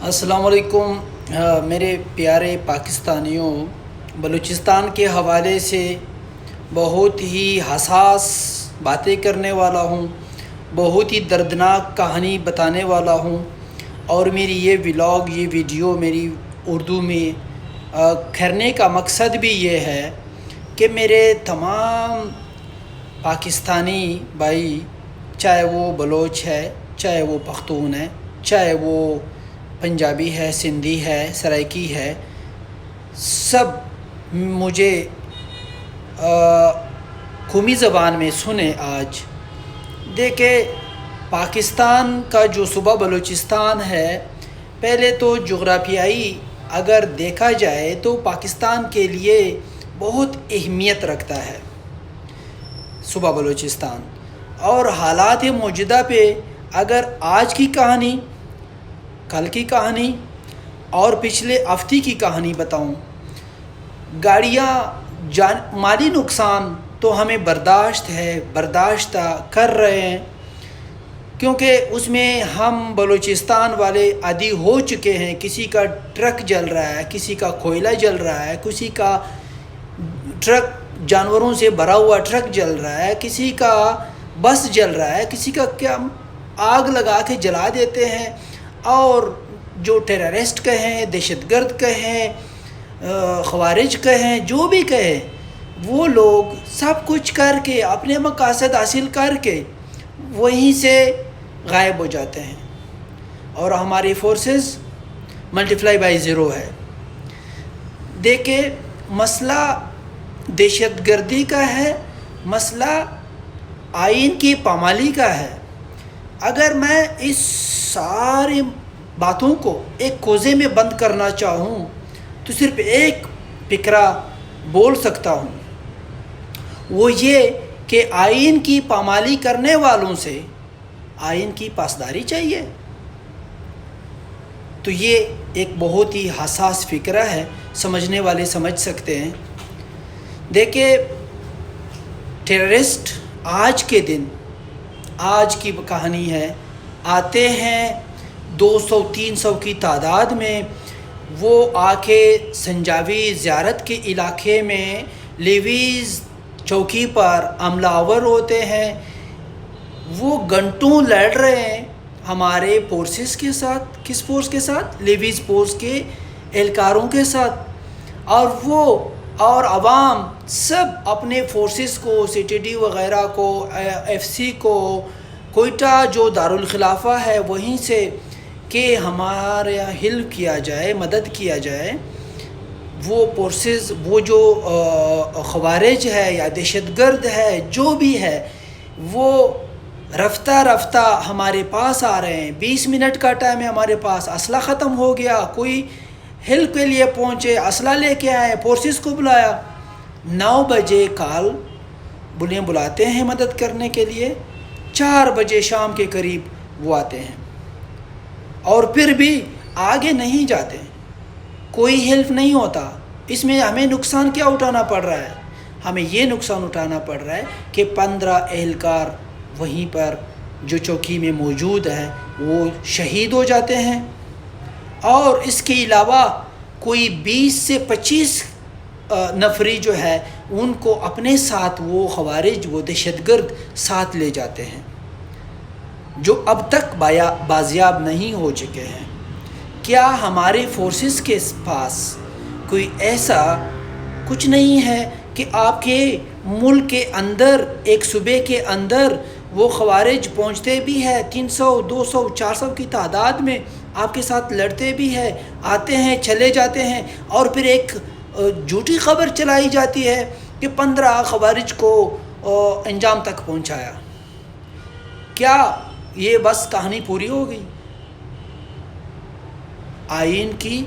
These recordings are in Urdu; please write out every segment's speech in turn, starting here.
السلام علیکم میرے پیارے پاکستانیوں، بلوچستان کے حوالے سے بہت ہی حساس باتیں کرنے والا ہوں، بہت ہی دردناک کہانی بتانے والا ہوں، اور میری یہ ولاگ، یہ ویڈیو میری اردو میں کرنے کا مقصد بھی یہ ہے کہ میرے تمام پاکستانی بھائی، چاہے وہ بلوچ ہے، چاہے وہ پختون ہے، چاہے وہ پنجابی ہے، سندھی ہے، سرائکی ہے، سب مجھے قومی زبان میں سنیں آج۔ دیکھیں، پاکستان کا جو صوبہ بلوچستان ہے، پہلے تو جغرافیائی اگر دیکھا جائے تو پاکستان کے لیے بہت اہمیت رکھتا ہے صوبہ بلوچستان، اور حالات موجودہ پہ اگر آج کی کہانی، کل کی کہانی اور پچھلے ہفتے کی کہانی بتاؤں، گاڑیاں مالی نقصان تو ہمیں برداشت کر رہے ہیں، کیونکہ اس میں ہم بلوچستان والے عادی ہو چکے ہیں۔ کسی کا ٹرک جل رہا ہے، کسی کا کوئلہ جل رہا ہے، کسی کا ٹرک جانوروں سے بھرا ہوا ٹرک جل رہا ہے، کسی کا بس جل رہا ہے، کسی کا کیا آگ لگا کے جلا دیتے ہیں، اور جو ٹیررسٹ کہیں، دہشت گرد کہیں، خوارج کہیں، جو بھی کہیں، وہ لوگ سب کچھ کر کے اپنے مقاصد حاصل کر کے وہیں سے غائب ہو جاتے ہیں، اور ہماری فورسز ملٹیپلائی بائی زیرو ہے۔ دیکھیں، مسئلہ دہشت گردی کا ہے، مسئلہ آئین کی پامالی کا ہے۔ اگر میں اس ساری باتوں کو ایک کوزے میں بند کرنا چاہوں تو صرف ایک فقرہ بول سکتا ہوں، وہ یہ کہ آئین کی پامالی کرنے والوں سے آئین کی پاسداری چاہیے۔ تو یہ ایک بہت ہی حساس فقرہ ہے، سمجھنے والے سمجھ سکتے ہیں۔ دیکھیں، ٹیررسٹ آج کے دن، آج کی کہانی ہے، آتے ہیں 200-300 کی تعداد میں، وہ آ کے سنجاوی زیارت کے علاقے میں لیویز چوکی پر حملہ آور ہوتے ہیں۔ وہ گھنٹوں لڑ رہے ہیں ہمارے فورسز کے ساتھ۔ کس فورس کے ساتھ؟ لیویز فورس کے اہلکاروں کے ساتھ، اور عوام سب اپنے فورسز کو، CTD وغیرہ کو، FC کو، کوئٹہ جو دارالخلافہ ہے وہیں سے، کہ ہمارے ہیلپ کیا جائے، مدد کیا جائے۔ وہ فورسز، وہ جو خوارج ہے یا دہشت گرد ہے، جو بھی ہے، وہ رفتہ رفتہ ہمارے پاس آ رہے ہیں۔ 20 منٹ کا ٹائم ہے ہمارے پاس، اسلحہ ختم ہو گیا، کوئی ہیلپ کے لیے پہنچے، اسلحہ لے کے آئے، فورسز کو بلایا۔ 9 بجے بلاتے ہیں مدد کرنے کے لیے، 4 بجے شام کے قریب وہ آتے ہیں، اور پھر بھی آگے نہیں جاتے، کوئی ہیلپ نہیں ہوتا۔ اس میں ہمیں نقصان کیا اٹھانا پڑ رہا ہے؟ ہمیں یہ نقصان اٹھانا پڑ رہا ہے کہ 15 اہلکار وہیں پر جو چوکی میں موجود ہے وہ شہید ہو جاتے ہیں، اور اس کے علاوہ کوئی 20 سے 25 نفری جو ہے ان کو اپنے ساتھ وہ خوارج، وہ دہشت گرد ساتھ لے جاتے ہیں، جو اب تک بازیاب نہیں ہو چکے ہیں۔ کیا ہمارے فورسز کے پاس کوئی ایسا کچھ نہیں ہے کہ آپ کے ملک کے اندر، ایک صوبے کے اندر وہ خوارج پہنچتے بھی ہے 300، 200، 400 کی تعداد میں، آپ کے ساتھ لڑتے بھی ہے، آتے ہیں، چلے جاتے ہیں، اور پھر ایک جھوٹی خبر چلائی جاتی ہے کہ 15 خوارج کو انجام تک پہنچایا؟ کیا یہ بس کہانی پوری ہو گئی؟ آئین کی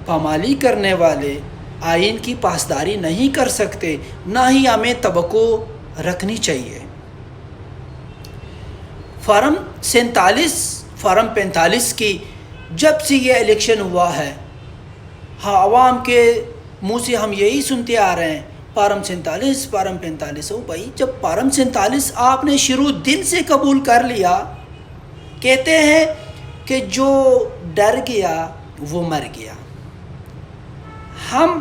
پامالی کرنے والے آئین کی پاسداری نہیں کر سکتے، نہ ہی ہمیں توقع رکھنی چاہیے۔ فارم 45 کی جب سے یہ الیکشن ہوا ہے، عوام کے منہ سے ہم یہی سنتے آ رہے ہیں، فارم 45 ہو بھائی۔ جب فارم 47 آپ نے شروع دن سے قبول کر لیا، کہتے ہیں کہ جو ڈر گیا وہ مر گیا. ہم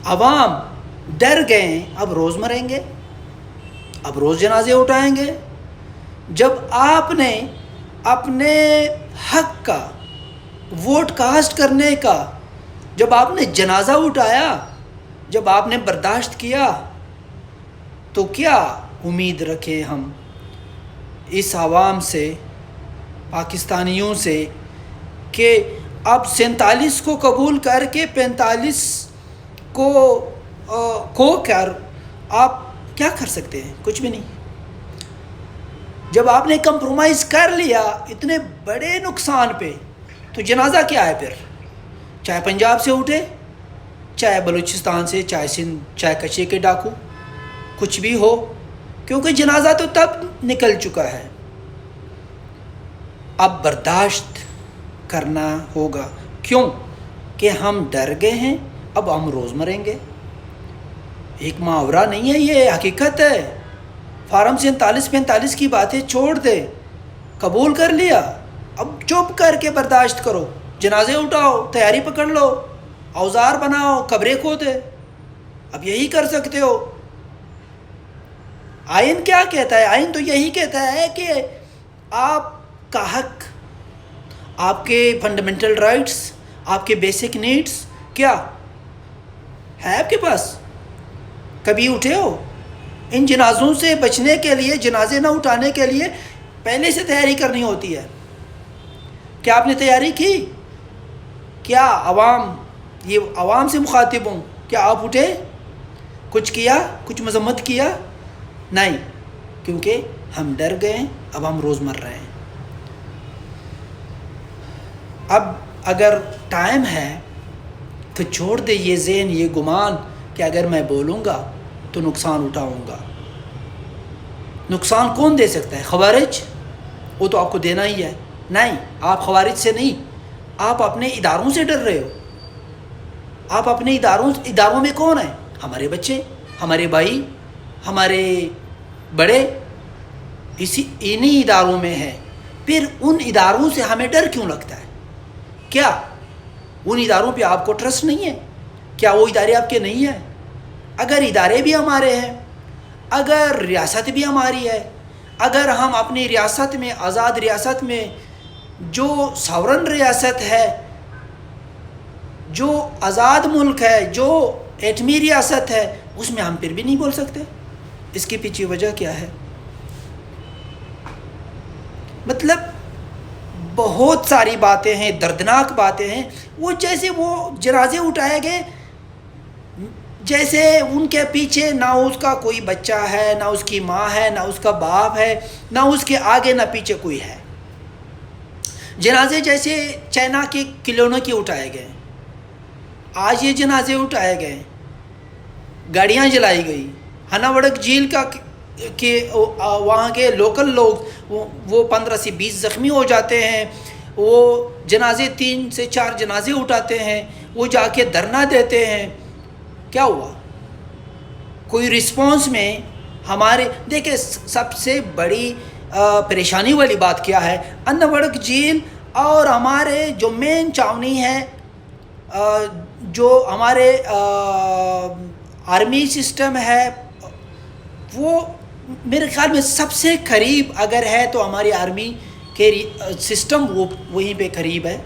عوام ڈر گئے، اب روز مریں گے، اب روز جنازے اٹھائیں گے. جب آپ نے اپنے حق کا، ووٹ کاسٹ کرنے کا، جب آپ نے جنازہ اٹھایا، جب آپ نے برداشت کیا، تو کیا امید رکھیں ہم اس عوام سے، پاکستانیوں سے، کہ اب 47 کو قبول کر کے 45 کو کھو کر آپ کیا کر سکتے ہیں؟ کچھ بھی نہیں. جب آپ نے کمپرومائز کر لیا اتنے بڑے نقصان پہ، تو جنازہ کیا ہے پھر؟ چاہے پنجاب سے اٹھے، چاہے بلوچستان سے، چاہے سندھ، چاہے کچے کے ڈاکو، کچھ بھی ہو، کیونکہ جنازہ تو تب نکل چکا ہے. اب برداشت کرنا ہوگا. کیوں؟ کہ ہم ڈر گئے ہیں، اب ہم روز مریں گے. ایک محاورہ نہیں ہے، یہ حقیقت ہے. فارم 47-45 کی باتیں چھوڑ دے، قبول کر لیا، اب چپ کر کے برداشت کرو. جنازے اٹھاؤ، تیاری پکڑ لو، اوزار بناؤ، قبریں کھودے. اب یہی کر سکتے ہو. آئین کیا کہتا ہے؟ آئین تو یہی کہتا ہے کہ آپ کا حق، آپ کے فنڈامنٹل رائٹس، آپ کے بیسک نیڈس کیا ہے آپ کے پاس. کبھی اٹھے ہو؟ ان جنازوں سے بچنے کے لیے، جنازے نہ اٹھانے کے لیے پہلے سے تیاری کرنی ہوتی ہے. کیا آپ نے تیاری کی؟ کیا یہ عوام سے مخاطب ہوں، کیا آپ اٹھے، کچھ کیا، کچھ مذمت کیا؟ نہیں، کیونکہ ہم ڈر گئے، اب ہم روز مر رہے ہیں. اب اگر ٹائم ہے تو چھوڑ دے یہ ذہن، یہ گمان کہ اگر میں بولوں گا تو نقصان اٹھاؤں گا. نقصان کون دے سکتا ہے؟ خوارج؟ وہ تو آپ کو دینا ہی ہے. نہیں، آپ خوارج سے نہیں، آپ اپنے اداروں سے ڈر رہے ہو. آپ اپنے اداروں میں کون ہیں؟ ہمارے بچے، ہمارے بھائی، ہمارے بڑے، انہی اداروں میں ہیں. پھر ان اداروں سے ہمیں ڈر کیوں لگتا ہے؟ کیا ان اداروں پہ آپ کو ٹرسٹ نہیں ہے؟ کیا وہ ادارے آپ کے نہیں ہیں؟ اگر ادارے بھی ہمارے ہیں، اگر ریاست بھی ہماری ہے، اگر ہم اپنی ریاست میں، آزاد ریاست میں، جو ساورن ریاست ہے، جو آزاد ملک ہے، جو ایٹمی ریاست ہے، اس میں ہم پھر بھی نہیں بول سکتے؟ اس کے پیچھے وجہ کیا ہے؟ مطلب بہت ساری باتیں ہیں، دردناک باتیں ہیں. وہ جیسے وہ جنازے اٹھائے گئے، جیسے ان کے پیچھے نہ اس کا کوئی بچہ ہے، نہ اس کی ماں ہے، نہ اس کا باپ ہے، نہ اس کے آگے نہ پیچھے کوئی ہے. جنازے جیسے چائنا کے کھلونوں کے اٹھائے گئے. آج یہ جنازے اٹھائے گئے، گاڑیاں جلائی گئی. ہنا وڑک جھیل کہ وہاں کے لوکل لوگ وہ 15 سے 20 زخمی ہو جاتے ہیں. وہ جنازے 3 سے 4 جنازے اٹھاتے ہیں، وہ جا کے دھرنا دیتے ہیں. کیا ہوا؟ کوئی رسپانس میں ہمارے دیکھیں سب سے بڑی پریشانی والی بات کیا ہے؟ ہنا وڑک جھیل اور ہمارے جو مین چاونی ہے، جو ہمارے آرمی سسٹم ہے، وہ میرے خیال میں سب سے قریب اگر ہے تو ہماری آرمی کے سسٹم وہ وہیں پہ قریب ہے.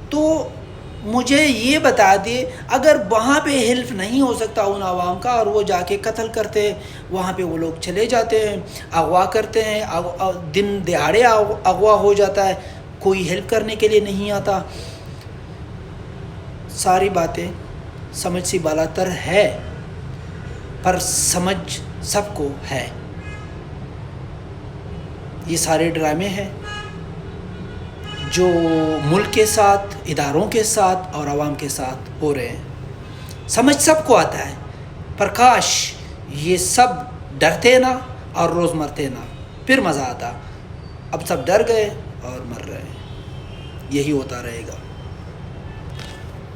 تو مجھے یہ بتا دے، اگر وہاں پہ ہیلپ نہیں ہو سکتا ان عوام کا، اور وہ جا کے قتل کرتے ہیں، وہاں پہ وہ لوگ چلے جاتے ہیں، اغوا کرتے ہیں، دن دہاڑے اغوا ہو جاتا ہے، کوئی ہیلپ کرنے کے لیے نہیں آتا. ساری باتیں سمجھ سے بالاتر ہے، پر سمجھ سب کو ہے. یہ سارے ڈرامے ہیں جو ملک کے ساتھ، اداروں کے ساتھ اور عوام کے ساتھ ہو رہے ہیں. سمجھ سب کو آتا ہے، پر کاش یہ سب ڈرتے نہ اور روز مرتے نہ، پھر مزہ آتا. اب سب ڈر گئے اور مر رہے ہیں. یہی ہوتا رہے گا.